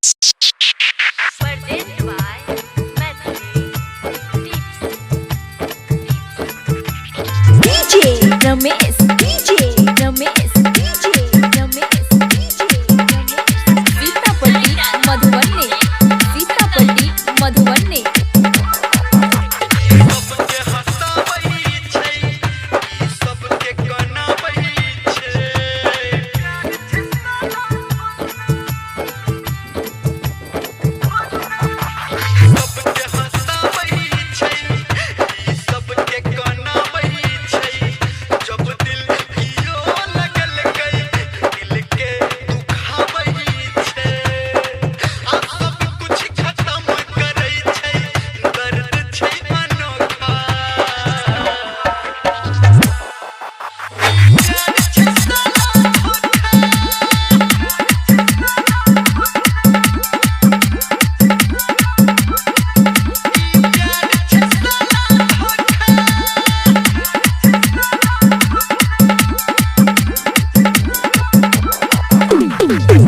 Presented by Maithili. DJ Ramesh, DJ Ramesh, DJ Ramesh, DJ Ramesh. सीतापल्ली Madhubani, सीतापल्ली Madhubani. सबके हंसावई छै, ई सबके कनावई छै। सबके हंसावई छै, ई सबके कनावई छै। जब दिल कियो लगल गई, दिल के दुखावई छै। आ सब कुछ खत्म करै छै, दर्द छै अनोखा।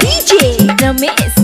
DJ Ramesh.